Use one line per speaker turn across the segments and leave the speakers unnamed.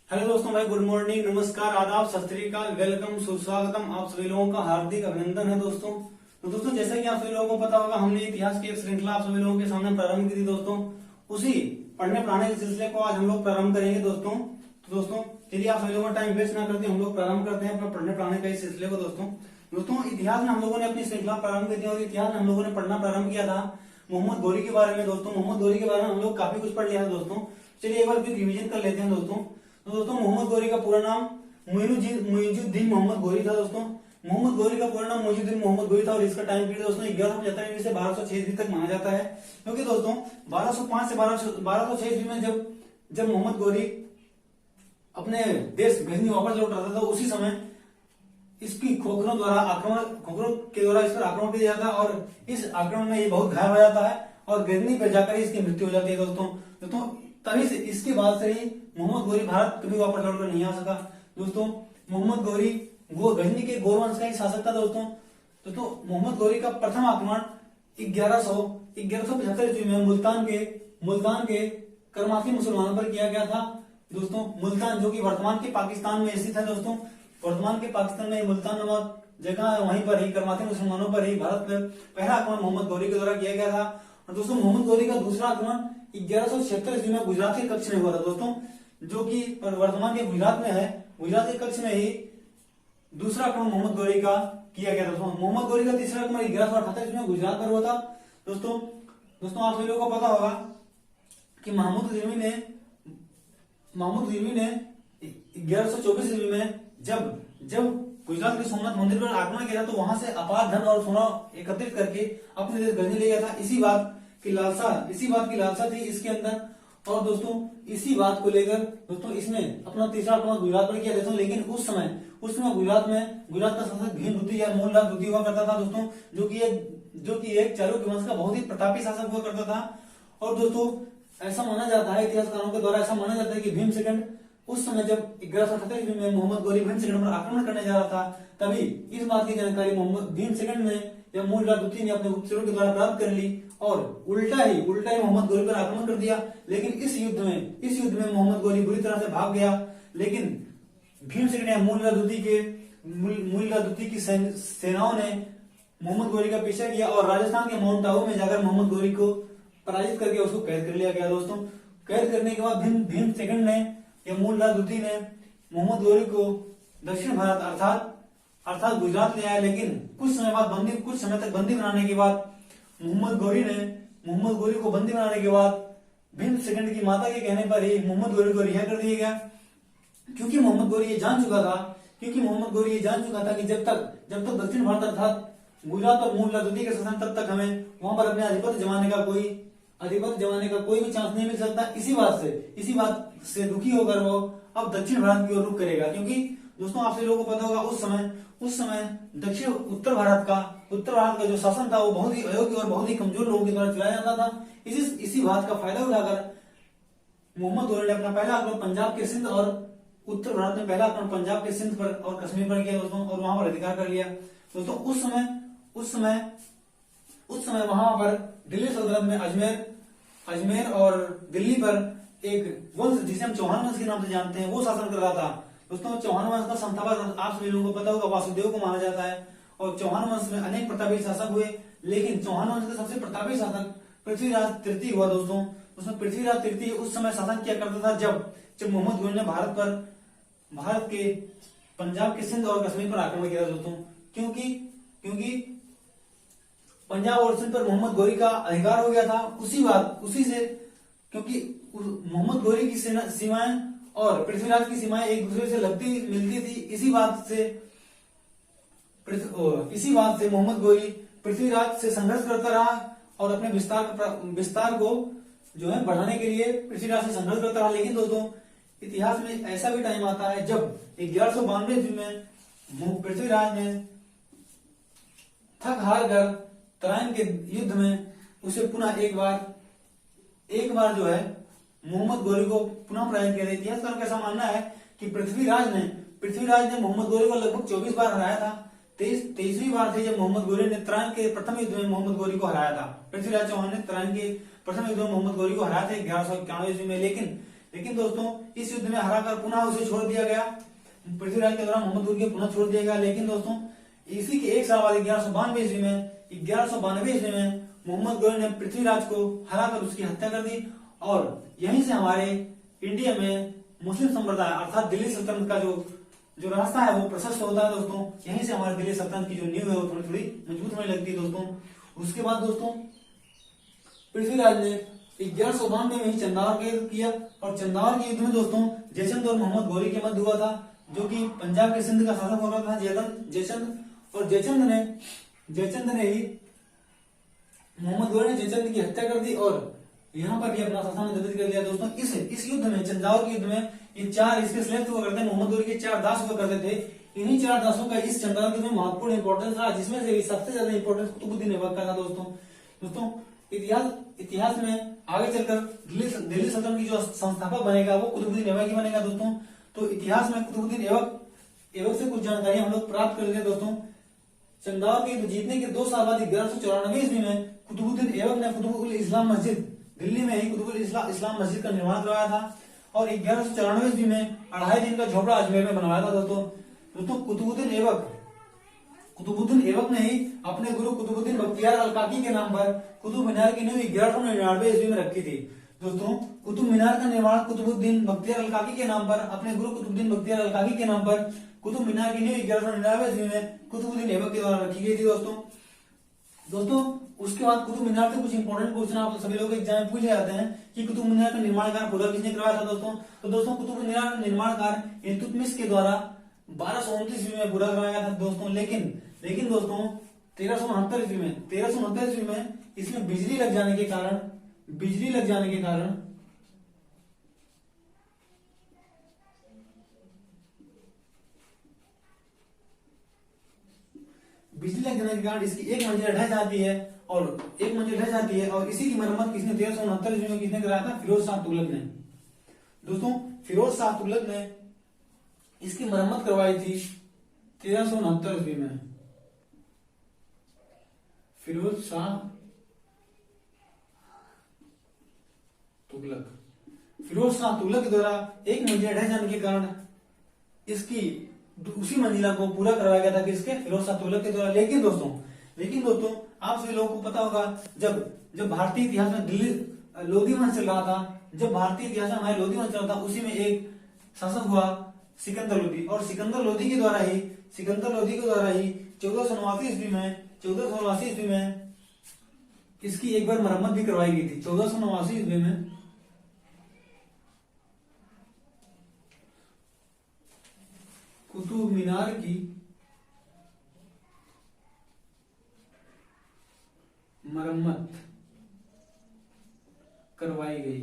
Hello दोस्तों, भाई good morning, नमस्कार, आदाब, सत श्री अकाल, वेलकम, सुस्वागतम। आप सभी लोगों का हार्दिक अभिनंदन है दोस्तों। तो दोस्तों, जैसा कि आप सभी लोगों को पता होगा, हमने इतिहास की एक श्रृंखला आप सभी लोगों के सामने प्रारंभ की थी दोस्तों। उसी पढ़ने पढ़ाने के सिलसिले को आज हम लोग प्रारंभ करेंगे दोस्तों। तो दोस्तों, चलिए आप सभी लोगों का टाइम वेस्ट ना करते हम लोग प्रारंभ करते हैं अपना पढ़ने पढ़ाने के इस सिलसिले को दोस्तों। इतिहास में हम लोगों ने अपनी श्रृंखला प्रारंभ की थी और इतिहास में हम लोगों ने पढ़ना प्रारंभ किया था मोहम्मद गौरी के बारे में दोस्तों। मोहम्मद गौरी के बारे में हम लोग काफी कुछ पढ़ लिया था दोस्तों। चलिए एक बार फिर रिविजन कर लेते हैं दोस्तों। तो दोस्तों, मोहम्मद गौरी का पूरा नाम मुइजुद्दीन मोहम्मद गौरी था दोस्तों। मोहम्मद गौरी का पूरा नाम मुइजुद्दीन मोहम्मद गौरी था और इसका टाइम पीरियड दोस्तों 1175 से 1206 ईस्वी तक माना जाता है। क्योंकि दोस्तों 1205 से 1206 ईस्वी में जब मोहम्मद गौरी अपने देश गजनी वापस लौट रहा था, तो उसी समय इसकी खोखरों के द्वारा इस पर आक्रमण किया जाता है और इस आक्रमण में ये बहुत घायल हो जाता है और गजनी पर जाकर इसकी मृत्यु हो जाती है दोस्तों। तभी से इसके बाद से ही मोहम्मद गौरी भारत कभी वापस लौटकर नहीं आ सका दोस्तों। मोहम्मद गौरी वो गजनी के गौर वंश का ही शासक था दोस्तों। मोहम्मद गौरी का प्रथम आक्रमण 1175 ईस्वी में मुल्तान के करमाती मुसलमानों पर किया गया था दोस्तों। मुल्तान जो कि वर्तमान के पाकिस्तान में स्थित है दोस्तों। वर्तमान के पाकिस्तान में मुल्तान नामक जगह है, वहीं पर ही करमाती मुसलमानों पर ही भारत में पहला आक्रमण मोहम्मद गौरी के द्वारा किया गया था। और दोस्तों, मोहम्मद गौरी का दूसरा आक्रमण 1176 ईस्वी में गुजरात के कच्छ में हुआ था दोस्तों, जो कि वर्तमान के गुजरात में है। गुजरात के कच्छ में ही दूसरा आक्रमण मोहम्मद गौरी का किया गया था दोस्तों। मोहम्मद गौरी का तीसरा आक्रमण 1178 ईस्वी में गुजरात पर हुआ था दोस्तों। आप सभी लोगों को पता होगा कि महमूद गजनवी ने 1124 ईस्वी में जब गुजरात के सोमनाथ मंदिर पर आक्रमण किया था, तो वहां से अपार धन और सोना एकत्रित करके अपने देश गजनी ले गया था। इसी बात की लालसा थी इसके अंदर। और दोस्तों, इसी बात को लेकर दोस्तों इसने अपना तीसरा आक्रमण गुजरात पर किया दोस्तों। लेकिन उस समय गुजरात का शासक भीमद्वितीय या मूलराज द्वितीय हुआ करता था दोस्तों, जो कि एक चालुक्य वंश का बहुत ही प्रतापी शासक हुआ करता था। और दोस्तों, ऐसा माना जाता है, इतिहासकारों के द्वारा ऐसा माना जाता है कि भीम सेकंड उस समय जब 1178 ईस्वी में मोहम्मद गौरी भीम सेकंड पर आक्रमण करने जा रहा था, तभी इस बात की जानकारी मोहम्मद भीम सेकंड ने या मूलराज द्वितीय ने अपने गुप्तचरों के द्वारा प्राप्त कर ली और उल्टा ही मोहम्मद गौरी पर आक्रमण कर दिया। लेकिन इस युद्ध में मोहम्मद गौरी बुरी तरह से भाग गया। लेकिन भीम सेकंड या मूलराज द्वितीय की सेनाओं ने मोहम्मद गौरी का पीछा किया और राजस्थान के माउंट आबू में जाकर मोहम्मद गौरी को पराजित करके उसको कैद कर लिया गया दोस्तों। कैद करने के बाद भीम सेकंड ने या मूलराज द्वितीय ने मोहम्मद गौरी को दक्षिण भारत अर्थात गुजरात ले आया। लेकिन कुछ समय तक बंदी बनाने के बाद मोहम्मद गौरी को बंदी बनाने के बाद भीम सेकंड की माता के कहने पर ही मोहम्मद गौरी को रिहा कर दिया गया। क्योंकि मोहम्मद गौरी ये जान चुका था कि जब तक दक्षिण भारत अर्थात गुजरात और मूलराज द्वितीय के शासन, तब तक हमें वहां पर अपने आधिपत्य जमाने का कोई भी चांस नहीं मिल सकता। इसी बात से दुखी होकर वो अब दक्षिण भारत की ओर रुख करेगा। क्योंकि दोस्तों, आप सभी लोगों को पता होगा, उस समय उत्तर भारत का जो शासन था वो बहुत ही अयोग्य और बहुत ही कमजोर लोगों के द्वारा चलाया जाता था। इसी बात का फायदा उठाकर मोहम्मद गौरी ने अपना पहला आक्रमण पंजाब के सिंध और उत्तर भारत में पहला आक्रमण पंजाब के सिंध पर और कश्मीर पर किया दोस्तों, और वहां पर अधिकार कर लिया दोस्तों। उस समय वहां पर दिल्ली सल्तनत में अजमेर और दिल्ली पर एक वंश जिसे हम चौहान वंश के नाम से जानते हैं, वो शासन कर रहा था दोस्तों। चौहान वंश का संस्थापक आप सभी लोगों को पता होगा वासुदेव को माना जाता है। और चौहान वंश में अनेक प्रतापी शासक हुए, लेकिन चौहान वंश का सबसे प्रतापी शासक पृथ्वीराज तृतीय हुआ दोस्तों। उसमें पृथ्वीराज तृतीय उस समय शासन किया करता था जब मोहम्मद गौरी ने भारत के पंजाब के सिंध और कश्मीर पर आक्रमण किया दोस्तों। क्योंकि पंजाब और सिंध पर मोहम्मद गौरी का अधिकार हो गया था। उसी से क्योंकि मोहम्मद गौरी की सीमाएं और पृथ्वीराज की सीमाएं एक दूसरे से लगती मिलती थी। इसी बात से मोहम्मद गौरी पृथ्वीराज से संघर्ष करता रहा और अपने विस्तार को जो है बढ़ाने के लिए पृथ्वीराज से संघर्ष करता रहा। लेकिन दोस्तों, इतिहास में ऐसा भी टाइम आता है जब 1192 ईस्वी में पृथ्वीराज ने थक हार कर तराइन के युद्ध में उसे पुनः एक बार जो है मोहम्मद गौरी को पुनः पराजित किया। इतिहासकारों का ऐसा मानना है कि पृथ्वीराज ने मोहम्मद गौरी को लगभग 24 बार हराया था। 23वीं बार थी जब मोहम्मद गौरी ने तराइन के प्रथम युद्ध में मोहम्मद गौरी को हराया था। पृथ्वीराज चौहान ने तराइन के प्रथम युद्ध में मोहम्मद गौरी को हराया था 1191 ईस्वी में। लेकिन दोस्तों इस युद्ध में हराकर पुनः उसे छोड़ दिया गया। पृथ्वीराज के द्वारा मोहम्मद गोरी को पुनः छोड़ दिया गया। लेकिन दोस्तों इसी के एक साल बाद 1192 ईस्वी में मोहम्मद गोरी ने पृथ्वीराज को हराकर उसकी हत्या कर दी और यहीं से हमारे इंडिया में मुस्लिम संप्रदाय अर्थात दिल्ली सल्तनत का जो रास्ता है वो प्रशस्त होता है दोस्तों। यहीं से हमारे दिल्ली सल्तनत की जो नींव है वो थोड़ी थोड़ी मजबूत होने लगती है दोस्तों। उसके बाद दोस्तों पृथ्वीराज ने 1192 में ही चंदावर का युद्ध किया और चंदावर के युद्ध में दोस्तों जयचंद और मोहम्मद गोरी के मध्य हुआ था, जो कि पंजाब के सिंध का शासक हो रहा था जयचंद। और जयचंद ने ही मोहम्मद गोरी ने जयचंद की हत्या कर दी और यहाँ पर भी अपना शासन स्थापित कर लिया दोस्तों। इस युद्ध में चंदावर के युद्ध में इन 4 इसके श्रेष्ठ हुआ करते, मोहम्मद गोरी के 4 दास हुआ करते थे। इन्हीं 4 दासों का इस चंदावर के युद्ध में महत्वपूर्ण इंपोर्टेंस था, जिसमें से सबसे ज्यादा इंपोर्टेंस कुतुबुद्दीन ऐबक का था दोस्तों। इतिहास में आगे चलकर दिल्ली सल्तनत की जो संस्थापक बनेगा वो कुतुबुद्दीन ऐबक ही बनेगा दोस्तों। तो इतिहास में कुतुबुद्दीन ऐबक से कुछ जानकारी हम लोग प्राप्त कर लेते हैं दोस्तों। चंदावर के युद्ध जीतने के 2 साल बाद 1194 ईस्वी में कुतुबुद्दीन ऐबक ने कुतुबुल इस्लाम मस्जिद दिल्ली में ही कुतुबुल इस्लाम मस्जिद का निर्माण करवाया था और 1194 ईस्वी में 2.5 दिन का झोपड़ा अजमेर में बनवाया था दोस्तों। कुतुबुद्दीन ऐबक ने ही अपने गुरु कुतुबुद्दीन बख्तियार अल काकी के नाम पर कुतुब मीनार की नींव 1199 ईस्वी में रखी थी दोस्तों। कुतुब मीनार का निर्माण कुतुबुद्दीन बख्तियार अल काकी के नाम पर, अपने गुरु कुतुबुद्दीन बख्तियार अल काकी के नाम पर कुतुब मीनार की नींव 1199 ईस्वी में कुतुबुद्दीन ऐबक के द्वारा रखी गई थी दोस्तों। उसके बाद कुतुब मीनार से कुछ इंपोर्टेंट क्वेश्चन आप सभी लोग एग्जाम में पूछे जाते हैं कि कुतुब मीनार का निर्माण कार्य पूरा किसने करवाया था दोस्तों। तो दोस्तों कुतुब मीनार का निर्माण कार्य इल्तुतमिश के द्वारा 1229 ईस्वी में पूरा करवाया गया था दोस्तों। लेकिन दोस्तों 1369 ईस्वी में इसमें बिजली लग जाने के कारण इसकी एक मंजिल ढह जाती है और इसी की मरम्मत किसने 1369 ईस्वी में किसने कराया था? फिरोज शाह तुगलक ने दोस्तों। फिरोज शाह तुगलक ने इसकी मरम्मत करवाई थी 1369 ईस्वी में। फिरोज शाह तुगलक के द्वारा एक मंजिला ढह जाने के कारण इसकी उसी मंजिला को पूरा करवाया गया था किसके? फिरोज शाह तुगलक के द्वारा। लेकिन दोस्तों आप सभी लोगों को पता होगा जब भारतीय इतिहास में दिल्ली लोधी वंश चल रहा था, जब भारतीय इतिहास में हमारे लोधी वंश चल रहा था, उसी में एक शासक हुआ सिकंदर लोधी और सिकंदर लोधी के द्वारा ही 1489 ईस्वी में इसकी एक बार मरम्मत भी करवाई गई थी। 1489 ईस्वी में कुतुब मीनार की मरम्मत करवाई गई।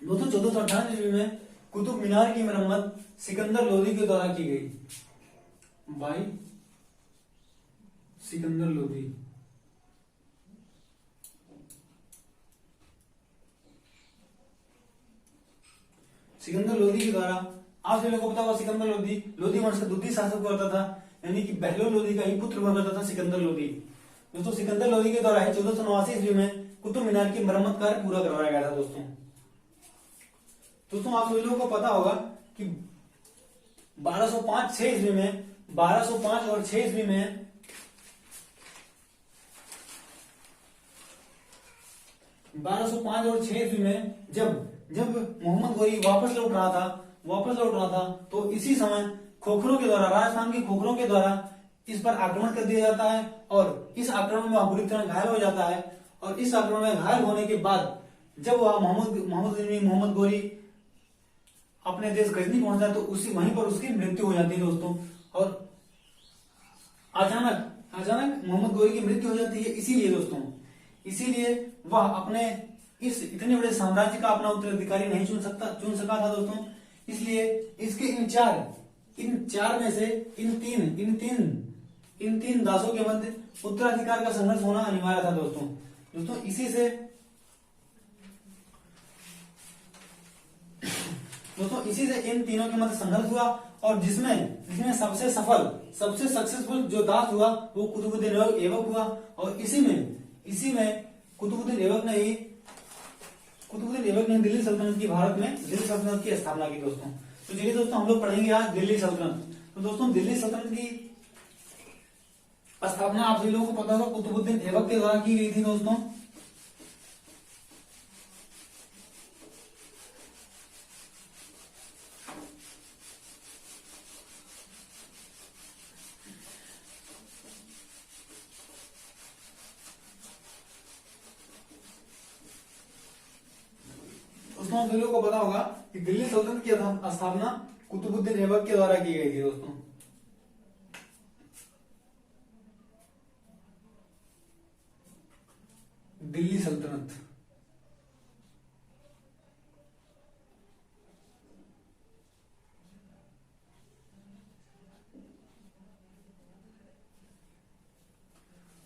दोस्तों 1498 ईस्वी में कुतुब मीनार की मरम्मत सिकंदर लोधी के द्वारा की गई बाई सिकंदर लोधी। सिकंदर लोधी के द्वारा आप सभी को पता होगा सिकंदर लोधी वंश का द्वितीय शासक करता था, यानी कि बहलोल लोधी का ही पुत्र हुआ करता था सिकंदर लोधी। दोस्तों सिकंदर लोधी के द्वारा 1489 ईस्वी में कुतुब मीनार की मरम्मत कार्य पूरा करवाया गया था दोस्तों। आप सभी लोगों को पता होगा कि 1205 ईस्वी में 1205 और 6 ईस्वी में जब मोहम्मद गोरी वापस लौट रहा था तो इसी समय खोखरों के द्वारा, राजस्थान के खोखरों के द्वारा इस पर आक्रमण कर दिया जाता है और इस आक्रमण में वह बुरी तरह घायल हो जाता है। और इस आक्रमण में घायल होने के बाद जब वह मोहम्मद गोरी अपने देश गजनी पहुंचता है तो वहीं पर उसकी मृत्यु हो जाती है दोस्तों। और अचानक मोहम्मद गोरी की मृत्यु हो जाती है। इसीलिए वह अपने इस इतने बड़े साम्राज्य का अपना उत्तराधिकारी नहीं चुन सका था दोस्तों। इसलिए इसके इन चार में से इन तीन दासों के मध्य उत्तराधिकार का संघर्ष होना अनिवार्य था दोस्तों। इसी से इन तीनों के मध्य संघर्ष हुआ और जिसमें सबसे सक्सेसफुल जो दास हुआ वो कुतुबुद्दीन ऐबक हुआ। और इसी में कुतुबुद्दीन ऐबक ने ही दिल्ली सल्तनत की, भारत में दिल्ली सल्तनत की स्थापना की दोस्तों। तो चलिए दोस्तों हम लोग पढ़ेंगे आज दिल्ली सल्तनत। तो दोस्तों दिल्ली सल्तनत की स्थापना आप सभी लोगों को पता होगा कुतुबुद्दीन ऐबक के द्वारा की गई थी दोस्तों। दोस्तों आप सभी लोगों को पता होगा कि दिल्ली सल्तनत की स्थापना कुतुबुद्दीन ऐबक के द्वारा की गई थी दोस्तों। दिल्ली सल्तनत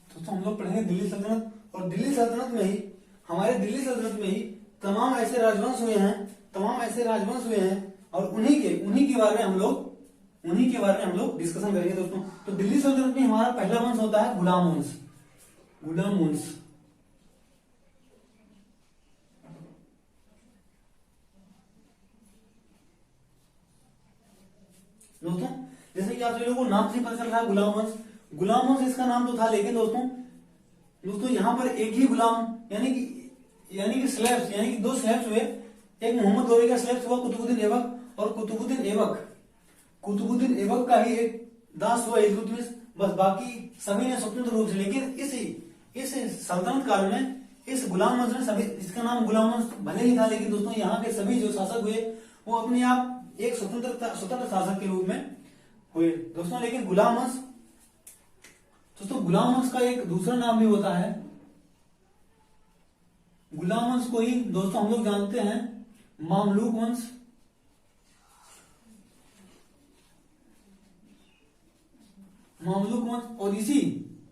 दोस्तों हम लोग पढ़ेंगे दिल्ली सल्तनत। और दिल्ली सल्तनत में ही, हमारे दिल्ली सल्तनत में ही तमाम ऐसे राजवंश हुए हैं और उन्हीं के बारे में हम लोग डिस्कशन करेंगे दोस्तों। तो दिल्ली सल्तनत में हमारा पहला वंश होता है गुलाम वंश। दोस्तों जैसे कि आप सभी लोगों को नाम से पता चल रहा है गुलाम वंश इसका नाम तो था, लेकिन दोस्तों यहाँ पर एक ही गुलाम यानी कि स्लेब्स, यानी कि दो स्लेब्स हुए। एक मोहम्मद गौरी का स्लेब्स हुआ कुतुबुद्दीन ऐबक, और कुतुबुद्दीन ऐबक का ही एक दास हुआ इल्तुतमिश, बस बाकी सभी ने स्वतंत्र रूप से। लेकिन इस सल्तनत काल में इस गुलाम वंश ने सभी, इसका नाम गुलाम वंश भले ही था, लेकिन दोस्तों यहाँ के सभी जो शासक हुए वो अपने आप एक स्वतंत्र शासक के रूप में हुए दोस्तों। लेकिन गुलाम वंश का एक दूसरा नाम भी होता है। गुलाम वंश को ही दोस्तों हम लोग जानते हैं मामलूक वंश। और इसी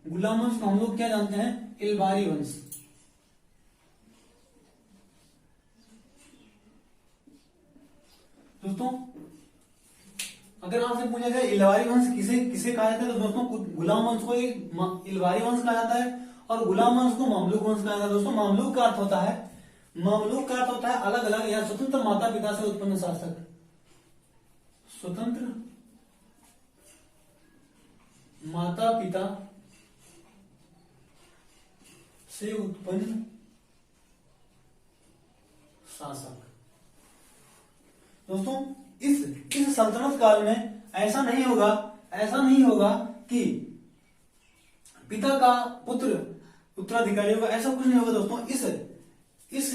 गुलाम वंश को हम लोग क्या जानते हैं, इलबारी वंश। दोस्तों अगर आपसे पूछा जाए इलबारी वंश किसे कहा जाता है, तो दोस्तों गुलाम वंश को इलबारी वंश कहा जाता है और गुलाम वंश को मामलूक वंश कहा जाता है। दोस्तों मामलूक का अर्थ होता है अलग अलग या स्वतंत्र माता पिता से उत्पन्न शासक। स्वतंत्र माता पिता से उत्पन्न शासक। दोस्तों इस सल्तनत काल में ऐसा नहीं होगा कि पिता का पुत्र उत्तराधिकारी होगा, ऐसा कुछ नहीं होगा दोस्तों। इस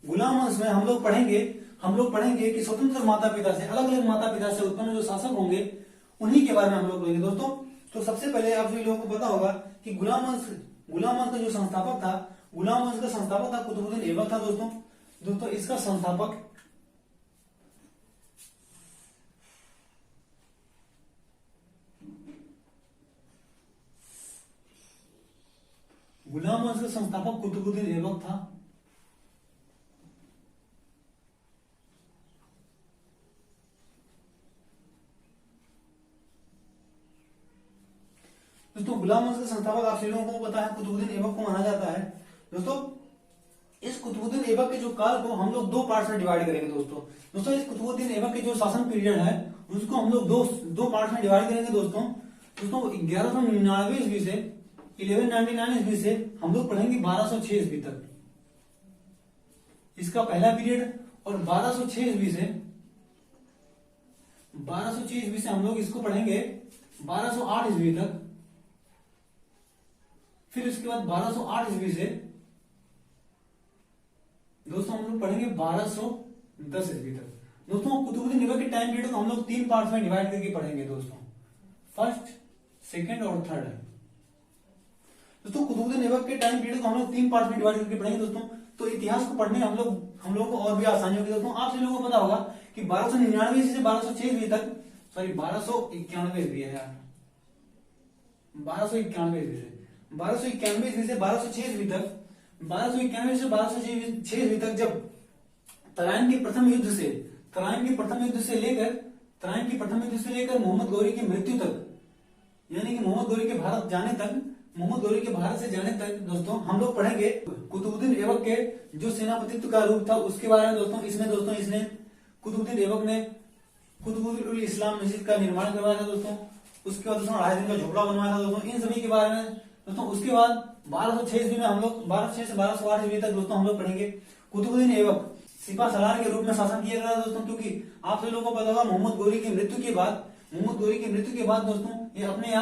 गुलाम वंश में हम लोग पढ़ेंगे कि स्वतंत्र माता पिता से, अलग अलग माता पिता से उत्पन्न जो शासक होंगे उन्हीं के बारे में हम लोग पढ़ेंगे दोस्तों। तो सबसे पहले आप सभी लोगों को पता होगा कि गुलाम वंश का जो संस्थापक था कुतुबुद्दीन ऐबक था दोस्तों इसका संस्थापक गुलाम वंश का संस्थापक कुतुबुद्दीन ऐबक था। दोस्तों गुलाम वंश का संस्थापक आप सभी लोगों को पता है कुतुबुद्दीन ऐबक को माना जाता है। दोस्तों इस कुतुबुद्दीन ऐबक के जो काल को हम लोग दो पार्ट्स में डिवाइड करेंगे दोस्तों इस कुतुबुद्दीन ऐबक के जो शासन पीरियड है उसको हम लोग दो पार्ट्स में डिवाइड करेंगे दोस्तों 1199 ईस्वी से 1199 ईस्वी से हम लोग पढ़ेंगे 1206 ईस्वी तक, इसका पहला पीरियड। और 1206 ईस्वी से हम लोग इसको पढ़ेंगे 1208 ईस्वी तक। फिर उसके बाद 1208 ईस्वी से दोस्तों हम लोग पढ़ेंगे 1210 ईस्वी तक। दोस्तों कुतुबुद्दीन ऐबक के टाइम पीरियड को हम लोग तीन पार्ट्स में डिवाइड करके पढ़ेंगे दोस्तों, फर्स्ट, सेकेंड और थर्ड। दोस्तों कुतुबुद्दीन ऐबक के टाइम पीरियड को हम लोग तीन पार्ट में डिवाइड करके पढ़ेंगे दोस्तों। तो इतिहास को पढ़ने हम लोगों को और भी आसानी होगी दोस्तों। आप सभी लोगों को पता होगा कि 1299 ईस्वी से 1206 ईस्वी तक, सॉरी 1291 ईस्वी है यार, 1291 ईस्वी से 1291 ईस्वी से 1206 ईस्वी तक, 1291 से 1206 ईस्वी तक जब तराइन के प्रथम युद्ध से लेकर मोहम्मद गौरी की मृत्यु तक, यानी कि मोहम्मद गौरी के भारत जाने तक मोहम्मद गौरी के भारत से जाने तक दोस्तों हम लोग पढ़ेंगे कुतुबुद्दीन ऐबक के जो सेनापतित्व का रूप था उसके बारे में दोस्तों। इसने कुतुबुद्दीन ऐबक ने कुतुबुल इस्लाम मस्जिद का निर्माण करवाया था दोस्तों। उसके बाद दोस्तों 2.5 दिन का झोपड़ा बनवाया था दोस्तों। इन सभी के बारे में दोस्तों उसके बाद 1206 ईस्वी में हम लोग 1206 से 1208 ईस्वी तक दोस्तों हम लोग पढ़ेंगे। कुतुबुद्दीन ऐबक सिपा सलार के रूप में शासन किया गया था दोस्तों, क्योंकि आप सभी लोगों को पता होगा मोहम्मद गौरी की मृत्यु के बाद दोस्तों ये अपने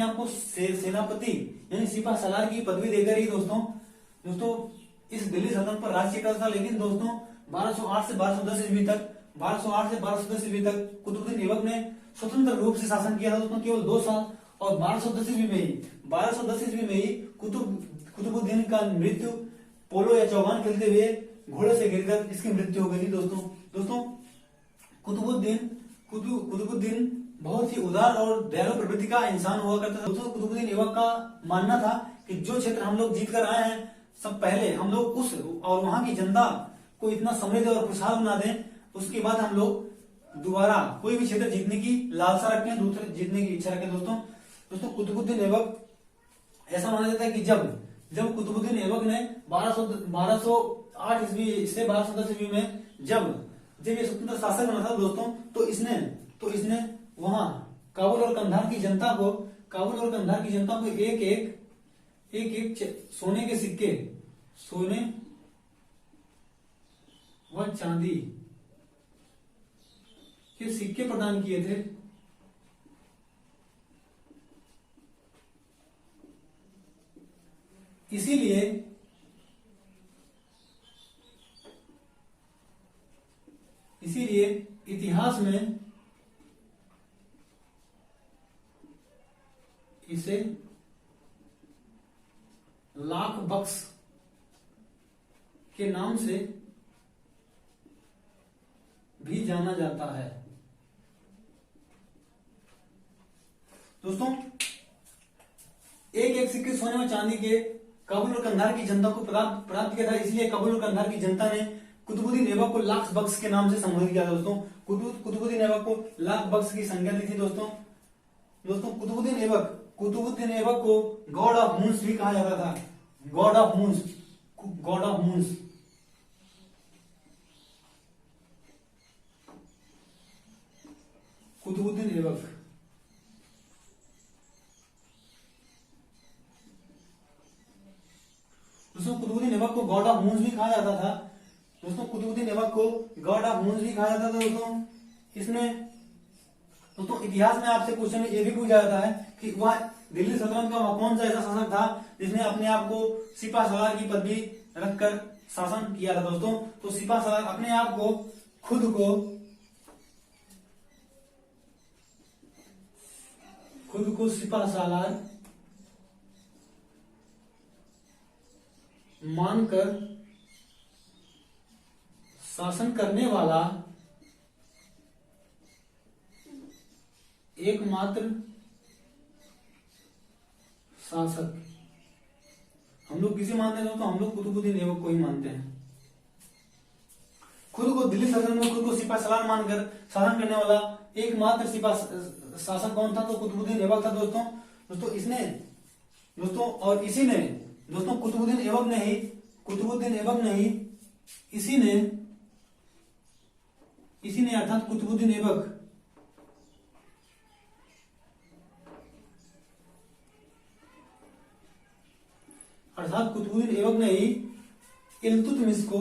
आप को सेनापति यानी सिपा सलार की पदवी देकर ही दोस्तों इस दिल्ली सल्तनत पर राज्य करता था। लेकिन दोस्तों 1208 से 1210 ईस्वी तक कुतुबुद्दीन ऐबक ने स्वतंत्र रूप से शासन किया था दोस्तों, केवल 2 साल। और 1210 ईस्वी में ही कुतुबुद्दीन का मृत्यु पोलो या चौगान खेलते हुए घोड़े से गिरकर इसकी मृत्यु हो गई थी दोस्तों। कुतुबुद्दीन बहुत ही उदार और दयालु प्रवृत्ति का इंसान हुआ करता था दोस्तों। कुतुबुद्दीन ऐबक का मानना था कि जो क्षेत्र हम लोग जीत कर आए हैं, सब पहले हम लोग उस और वहां की जनता को इतना समृद्ध और खुशहाल बना दें, उसके बाद हम लोग दोबारा कोई भी क्षेत्र जीतने की लालसा रखें, दूसरे जीतने की इच्छा रखें दोस्तों। कुतुबुद्दीन ऐबक ऐसा माना जाता है कि जब कुतुबुद्दीन ऐबक ने 1208 ईस्वी से 1210 ईस्वी में जब ये स्वतंत्र शासक बना था दोस्तों, तो इसने वहां काबुल और कंधार की जनता को एक सोने के सिक्के, सोने व चांदी के सिक्के प्रदान किए थे। इसीलिए इतिहास में इसे लाख बक्स के नाम से भी जाना जाता है दोस्तों। एक सिक्के सोने में चांदी के काबुल और कंधार की जनता को प्राप्त किया था, इसलिए काबुल और कंधार की जनता ने कुतुबुद्दीन ऐबक को लाख बक्स के नाम से संबोधित किया दोस्तों। कुतुबुद्दीन ऐबक को लाख बक्स की संज्ञा दी थी दोस्तों। कुतुबुद्दीन ऐबक को गॉड ऑफ मून्स भी कहा जाता था। गॉड ऑफ मून्स कुतुबुद्दीन ऐबक दोस्तों कुतुबुद्दीन ऐबक को गॉड ऑफ मून्स भी कहा जाता था दोस्तों। कुतुबुद्दीन ऐबक को गॉड ऑफ मून्स भी कहा जाता था दोस्तों। इसमें दोस्तों इतिहास में आपसे क्वेश्चन में ये भी पूछा जाता है कि वह दिल्ली सल्तनत का कौन सा ऐसा शासक था जिसने अपने आप को सिपा सलार की पदवी रखकर शासन किया था दोस्तों। तो सिपा सलार अपने आप को खुद को सिपा सलार मानकर शासन करने वाला एकमात्र शासक हम लोग किसे मानते हैं दोस्तों? हम लोग कुतुबुद्दीन ऐबक को ही मानते हैं। खुद को दिल्ली सल्तनत में खुद को सिपा सलार मानकर शासन करने वाला एकमात्र सिपा शासक कौन था? तो कुतुबुद्दीन ऐबक था दोस्तों। कुतुबुद्दीन ऐबक ने ही इसी ने अर्थात कुतुबुद्दीन ऐबक ने ही इल्तुतमिश को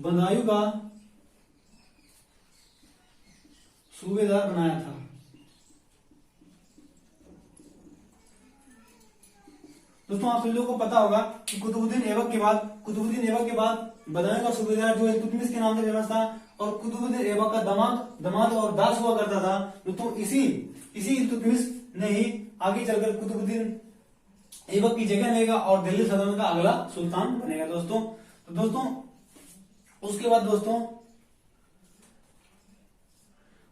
बदायूं का सूबेदार बनाया था। दोस्तों आप सभी लोगों को पता होगा कि कुतुबुद्दीन ऐबक के बाद बदायूं का सूबेदार जो इल्तुतमिश के नाम से फेमस था, और कुतुबुद्दीन ऐबक का दामाद और दास हुआ करता था दोस्तों। इसी इल्तुतमिश ने ही आगे चलकर कुतुबुद्दीन ऐबक की जगह लेगा और दिल्ली सल्तनत का अगला सुल्तान बनेगा दोस्तों। तो दोस्तों उसके बाद दोस्तों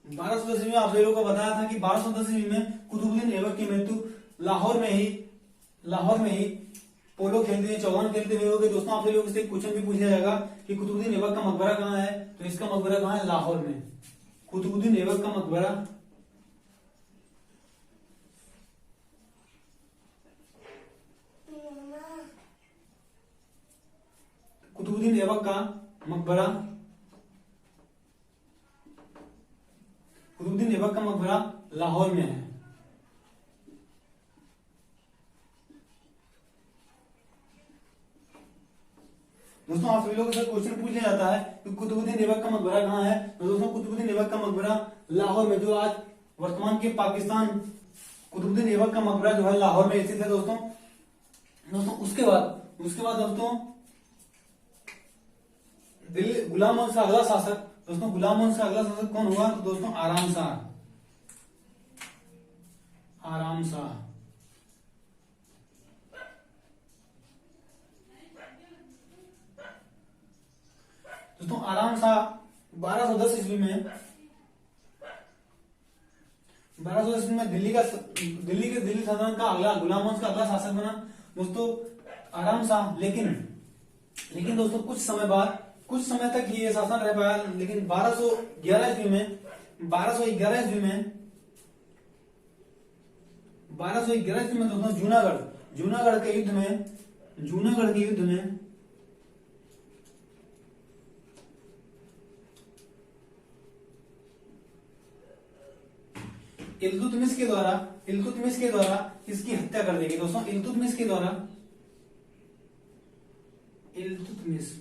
1210 ईस्वी में आप सभी लोगों को बताया था कि 1210 ईस्वी में कुतुबुद्दीन ऐबक की मृत्यु लाहौर में ही पोलो खेलते हैं, चौहान खेलते हुए हो गए दोस्तों। आप लोगों से क्वेश्चन भी पूछा जाएगा कि कुतुबुद्दीन ऐबक का मकबरा कहाँ है, तो इसका मकबरा कहाँ है, लाहौर में। कुतुबुद्दीन ऐबक का मकबरा, कुतुबुद्दीन ऐबक का मकबरा, कुतुबुद्दीन ऐबक का मकबरा लाहौर में है। दोस्तों आप सभी लोगों से क्वेश्चन पूछ लिया जाता है कि कुतुबुद्दीन ऐबक का मकबरा कहाँ है, तो दोस्तों कुतुबुद्दीन ऐबक का मकबरा लाहौर में, जो आज वर्तमान के पाकिस्तान, कुतुबुद्दीन ऐबक का मकबरा जो है लाहौर में स्थित है दोस्तों। दोस्तों उसके बाद दोस्तों दिल्ली, गुलाम मोहम्मद का अगला शासक, दोस्तों गुलाम मोहम्मद का अगला शासक कौन हुआ, तो दोस्तों आराम शाह। आराम शाह दोस्तों आराम शाह 1210 ईस्वी में, 1210 ईस्वी में दिल्ली सल्तनत का अगला, गुलाम मोहम्मद का अगला शासक बना दोस्तों आराम शाह। लेकिन दोस्तों कुछ समय तक ये शासन रह पाया, लेकिन 1211 ईस्वी में, 1211 ईस्वी में दोस्तों जूनागढ़ के युद्ध में इल्तुतमिश के द्वारा इसकी हत्या कर दी गई दोस्तों। इल्तुतमिश के द्वारा, इल्तुतमिश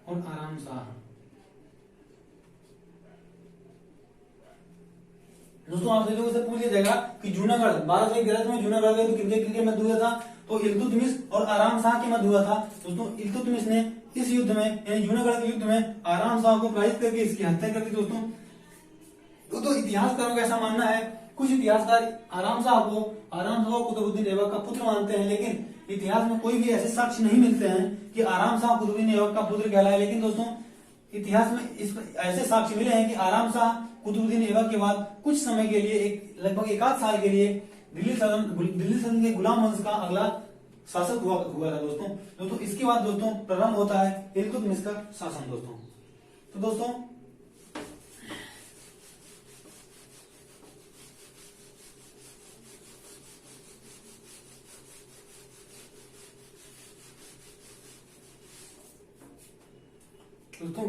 और आराम शाह, दोस्तों आप लोगों से पूछ लिया जाएगा कि जूनागढ़ 1211 में जूनागढ़ गए तो किनके मध्य हुआ था, तो इल्तुतमिश और आराम शाह के मध्य हुआ था दोस्तों। इल्तुतमिश ने इस युद्ध में, यानी जूनागढ़ के युद्ध में आराम शाह को पराजित करके इसकी हत्या कर दी दोस्तों। तो इतिहासकारों का ऐसा मानना है, कुछ इतिहासकार आराम शाह को कुतुबुद्दीन ऐबक का पुत्र मानते हैं, लेकिन इतिहास में कोई भी ऐसे साक्ष्य नहीं मिलते हैं कि आराम शाह कुतुबुद्दीन ऐबक का पुत्र कहलाए। लेकिन दोस्तों इतिहास में ऐसे साक्ष्य मिले हैं कि आराम शाह कुतुबुद्दीन ऐबक के बाद कुछ समय के लिए, लगभग 1 साल के लिए दिल्ली सल्तनत के गुलाम वंश का अगला शासक हुआ था दोस्तों। इसके बाद दोस्तों प्रारंभ होता है इल्तुतमिश का शासन दोस्तों। तो दोस्तों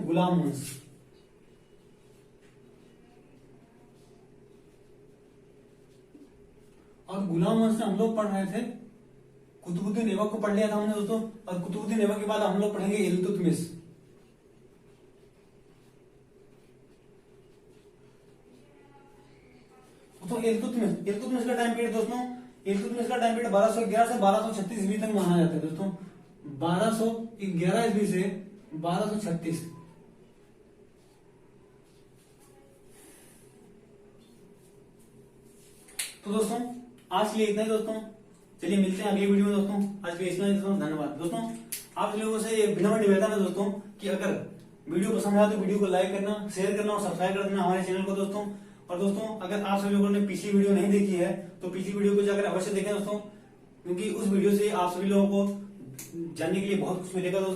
गुलाम वंश, और गुलाम वंश से हम लोग पढ़ रहे थे, कुतुबुद्दीन ऐबक को पढ़ लिया था हमने दोस्तों, और कुतुबुद्दीन ऐबक के बाद हम लोग पढ़ेंगे इल्तुतमिश। तो इल्तुतमिश का टाइम पीरियड दोस्तों, इल्तुतमिश का टाइम पीरियड 1211 से 1236 ईस्वी तक माना जाता है दोस्तों। 1211 ईस्वी से 1236। तो दोस्तों आज के लिए इतना ही दोस्तों, चलिए मिलते हैं अगली वीडियो में दोस्तों। आज के लिए इतना ही दोस्तों, धन्यवाद दोस्तों। आप लोगों से ये विनम्र निवेदन है दोस्तों कि अगर वीडियो पसंद आया तो वीडियो को लाइक करना, शेयर करना और सब्सक्राइब कर देना हमारे चैनल को दोस्तों। और दोस्तों अगर आप सभी लोगों ने पिछली वीडियो नहीं देखी है तो पिछली वीडियो को जाकर अवश्य देखें दोस्तों, क्योंकि उस वीडियो से आप सभी लोगों को जानने के लिए बहुत कुछ मिलेगा दोस्तों।